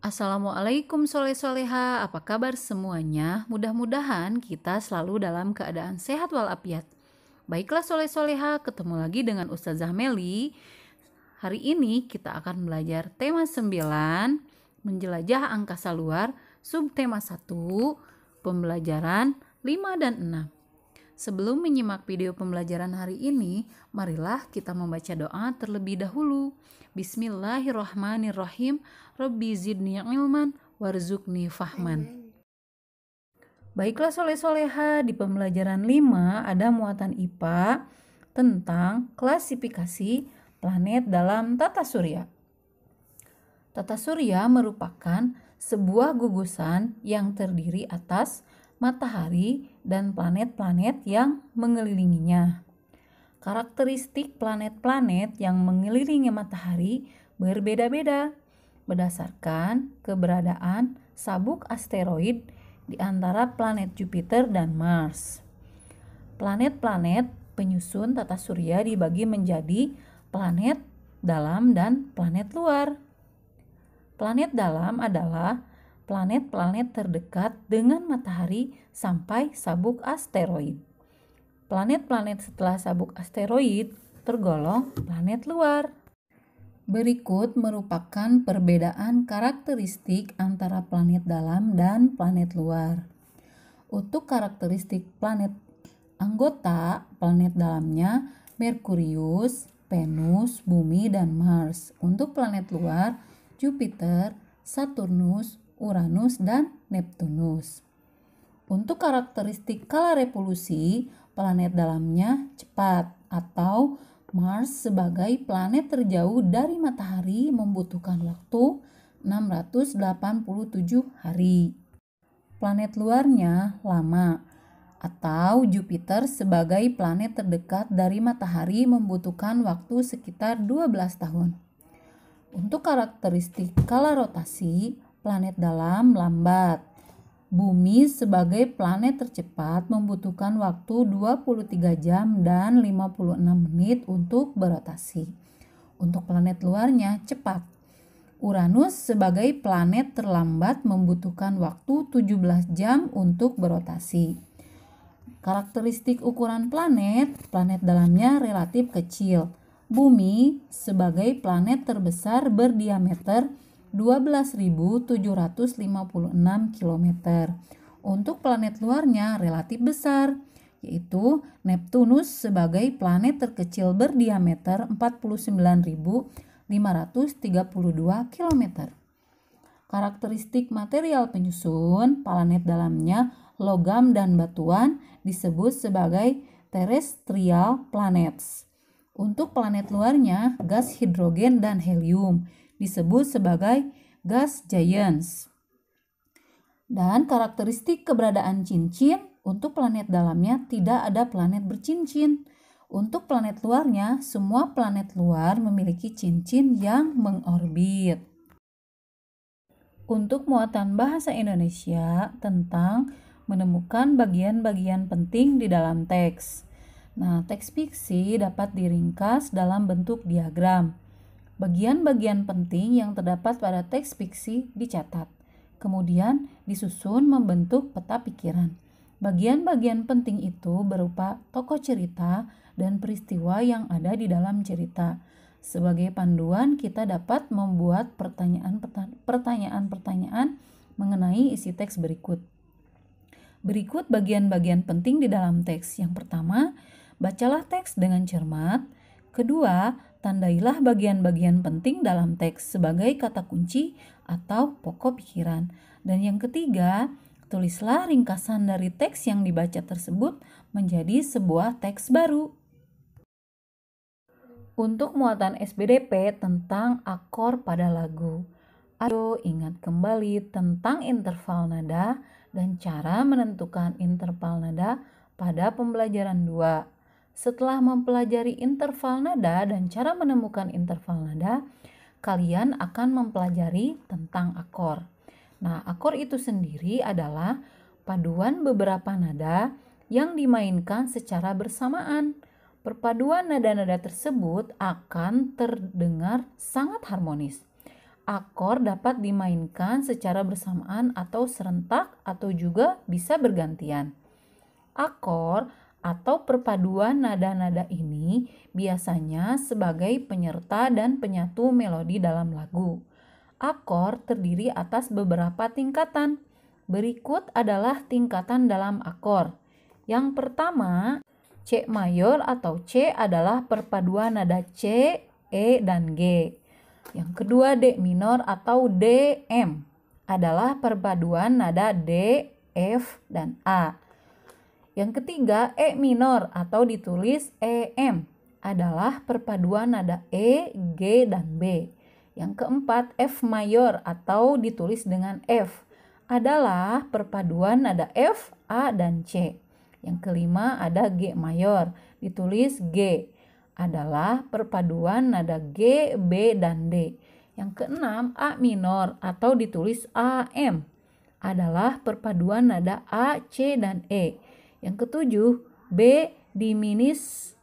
Assalamualaikum soleh-soleha, apa kabar semuanya? Mudah-mudahan kita selalu dalam keadaan sehat walafiat. Baiklah soleh-soleha, ketemu lagi dengan Ustazah Meli. Hari ini kita akan belajar tema 9, menjelajah angkasa luar, subtema 1, pembelajaran 5 dan 6. Sebelum menyimak video pembelajaran hari ini, marilah kita membaca doa terlebih dahulu. Bismillahirrahmanirrahim. Rabbi zidni ilman warzuqni fahman. Baiklah soleh-soleha, di pembelajaran 5 ada muatan IPA tentang klasifikasi planet dalam tata surya. Tata surya merupakan sebuah gugusan yang terdiri atas matahari dan planet-planet yang mengelilinginya. Karakteristik planet-planet yang mengelilingi matahari berbeda-beda berdasarkan keberadaan sabuk asteroid di antara planet Jupiter dan Mars. Planet-planet penyusun tata surya dibagi menjadi planet dalam dan planet luar. Planet dalam adalah planet-planet terdekat dengan matahari sampai sabuk asteroid. Planet-planet setelah sabuk asteroid tergolong planet luar. Berikut merupakan perbedaan karakteristik antara planet dalam dan planet luar. Untuk karakteristik planet anggota, planet dalamnya Merkurius, Venus, Bumi, dan Mars. Untuk planet luar, Jupiter, Saturnus, Uranus, dan Neptunus. Untuk karakteristik skala revolusi, planet dalamnya cepat atau Mars sebagai planet terjauh dari matahari membutuhkan waktu 687 hari. Planet luarnya lama atau Jupiter sebagai planet terdekat dari matahari membutuhkan waktu sekitar 12 tahun. Untuk karakteristik skala rotasi, planet dalam lambat. Bumi sebagai planet tercepat membutuhkan waktu 23 jam dan 56 menit untuk berotasi. Untuk planet luarnya cepat. Uranus sebagai planet terlambat membutuhkan waktu 17 jam untuk berotasi. Karakteristik ukuran planet dalamnya relatif kecil. Bumi sebagai planet terbesar berdiameter 12.756 km. Untuk planet luarnya relatif besar, yaitu Neptunus sebagai planet terkecil berdiameter 49.532 km. Karakteristik material penyusun planet dalamnya logam dan batuan disebut sebagai terrestrial planets. Untuk planet luarnya gas hidrogen dan helium disebut sebagai gas giants. Dan karakteristik keberadaan cincin, untuk planet dalamnya tidak ada planet bercincin. Untuk planet luarnya, semua planet luar memiliki cincin yang mengorbit. Untuk muatan bahasa Indonesia tentang menemukan bagian-bagian penting di dalam teks. Nah, teks fiksi dapat diringkas dalam bentuk diagram. Bagian-bagian penting yang terdapat pada teks fiksi dicatat, kemudian disusun membentuk peta pikiran. Bagian-bagian penting itu berupa tokoh cerita dan peristiwa yang ada di dalam cerita. Sebagai panduan, kita dapat membuat pertanyaan-pertanyaan mengenai isi teks berikut. Berikut bagian-bagian penting di dalam teks. Yang pertama, bacalah teks dengan cermat. Kedua, tandailah bagian-bagian penting dalam teks sebagai kata kunci atau pokok pikiran. Dan yang ketiga, tulislah ringkasan dari teks yang dibaca tersebut menjadi sebuah teks baru. Untuk muatan SBDP tentang akor pada lagu. Ayo ingat kembali tentang interval nada dan cara menentukan interval nada pada pembelajaran 2. Setelah mempelajari interval nada dan cara menemukan interval nada, kalian akan mempelajari tentang akor. Nah, akor itu sendiri adalah paduan beberapa nada yang dimainkan secara bersamaan. Perpaduan nada-nada tersebut akan terdengar sangat harmonis. Akor dapat dimainkan secara bersamaan atau serentak atau juga bisa bergantian. Akor atau perpaduan nada-nada ini biasanya sebagai penyerta dan penyatu melodi dalam lagu. Akor terdiri atas beberapa tingkatan. Berikut adalah tingkatan dalam akor. Yang pertama, C mayor atau C adalah perpaduan nada C, E, dan G. Yang kedua, D minor atau D, M adalah perpaduan nada D, F, dan A. Yang ketiga, E minor atau ditulis EM adalah perpaduan nada E, G, dan B. Yang keempat, F mayor atau ditulis dengan F adalah perpaduan nada F, A, dan C. Yang kelima ada G mayor, ditulis G adalah perpaduan nada G, B, dan D. Yang keenam, A minor atau ditulis AM adalah perpaduan nada A, C, dan E. Yang ketujuh, B diminis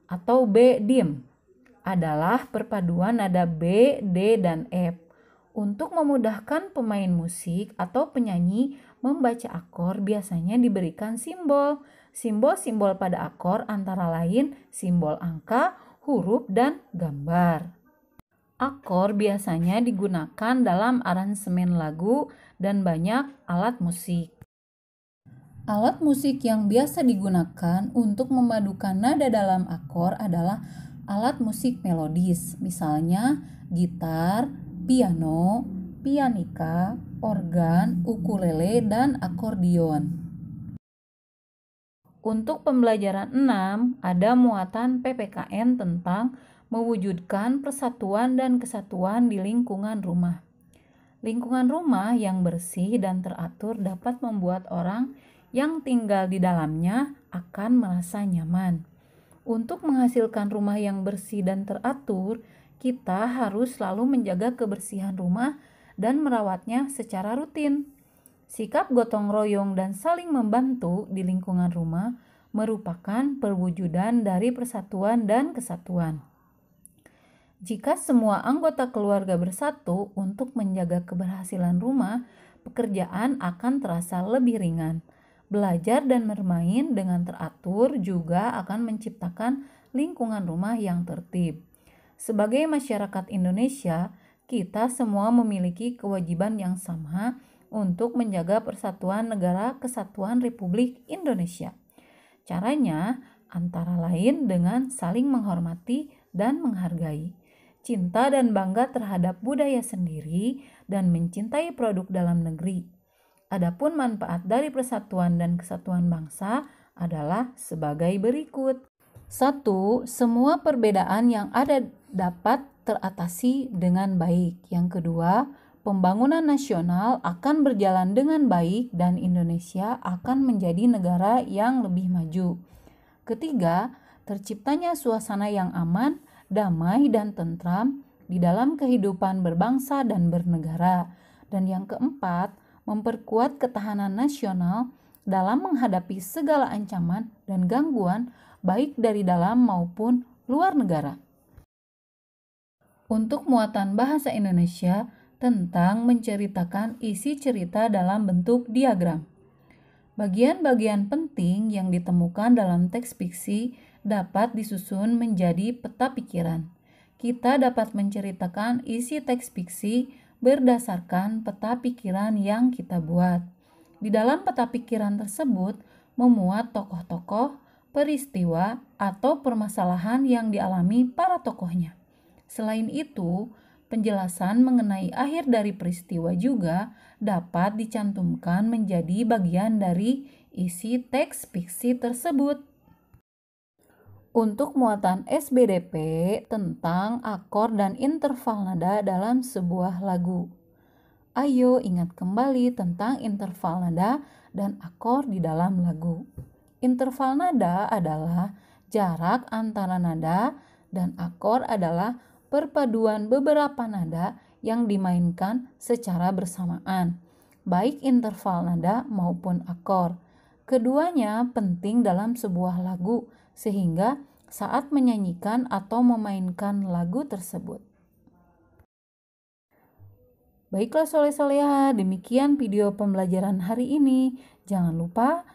atau B dim adalah perpaduan nada B, D, dan F. Untuk memudahkan pemain musik atau penyanyi membaca akor biasanya diberikan simbol. Simbol-simbol pada akor antara lain simbol angka, huruf, dan gambar. Akor biasanya digunakan dalam aransemen lagu dan banyak alat musik. Alat musik yang biasa digunakan untuk memadukan nada dalam akor adalah alat musik melodis, misalnya gitar, piano, pianika, organ, ukulele, dan akordion. Untuk pembelajaran 6, ada muatan PPKN tentang mewujudkan persatuan dan kesatuan di lingkungan rumah. Lingkungan rumah yang bersih dan teratur dapat membuat orang yang tinggal di dalamnya akan merasa nyaman. Untuk menghasilkan rumah yang bersih dan teratur, kita harus selalu menjaga kebersihan rumah dan merawatnya secara rutin. Sikap gotong royong dan saling membantu di lingkungan rumah merupakan perwujudan dari persatuan dan kesatuan. Jika semua anggota keluarga bersatu untuk menjaga keberhasilan rumah, pekerjaan akan terasa lebih ringan. Belajar dan bermain dengan teratur juga akan menciptakan lingkungan rumah yang tertib. Sebagai masyarakat Indonesia, kita semua memiliki kewajiban yang sama untuk menjaga persatuan Negara Kesatuan Republik Indonesia. Caranya antara lain dengan saling menghormati dan menghargai, cinta dan bangga terhadap budaya sendiri, dan mencintai produk dalam negeri. Adapun manfaat dari persatuan dan kesatuan bangsa adalah sebagai berikut. 1. Semua perbedaan yang ada dapat teratasi dengan baik. Yang kedua, pembangunan nasional akan berjalan dengan baik dan Indonesia akan menjadi negara yang lebih maju. Ketiga, terciptanya suasana yang aman, damai, dan tentram di dalam kehidupan berbangsa dan bernegara. Dan yang keempat, memperkuat ketahanan nasional dalam menghadapi segala ancaman dan gangguan baik dari dalam maupun luar negara. Untuk muatan bahasa Indonesia tentang menceritakan isi cerita dalam bentuk diagram. Bagian-bagian penting yang ditemukan dalam teks fiksi dapat disusun menjadi peta pikiran. Kita dapat menceritakan isi teks fiksi berdasarkan peta pikiran yang kita buat. Di dalam peta pikiran tersebut memuat tokoh-tokoh, peristiwa, atau permasalahan yang dialami para tokohnya. Selain itu, penjelasan mengenai akhir dari peristiwa juga dapat dicantumkan menjadi bagian dari isi teks fiksi tersebut. Untuk muatan SBDP tentang akor dan interval nada dalam sebuah lagu. Ayo ingat kembali tentang interval nada dan akor di dalam lagu. Interval nada adalah jarak antara nada dan akor adalah perpaduan beberapa nada yang dimainkan secara bersamaan, baik interval nada maupun akor. Keduanya penting dalam sebuah lagu sehingga saat menyanyikan atau memainkan lagu tersebut. Baiklah soleh-soleha, demikian video pembelajaran hari ini. Jangan lupa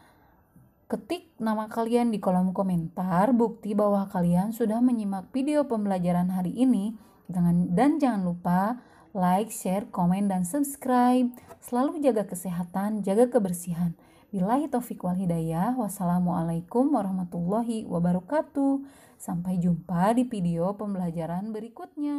ketik nama kalian di kolom komentar bukti bahwa kalian sudah menyimak video pembelajaran hari ini. Dan jangan lupa like, share, komen, dan subscribe. Selalu jaga kesehatan, jaga kebersihan. Billahi taufiq wal hidayah. Wassalamualaikum warahmatullahi wabarakatuh. Sampai jumpa di video pembelajaran berikutnya.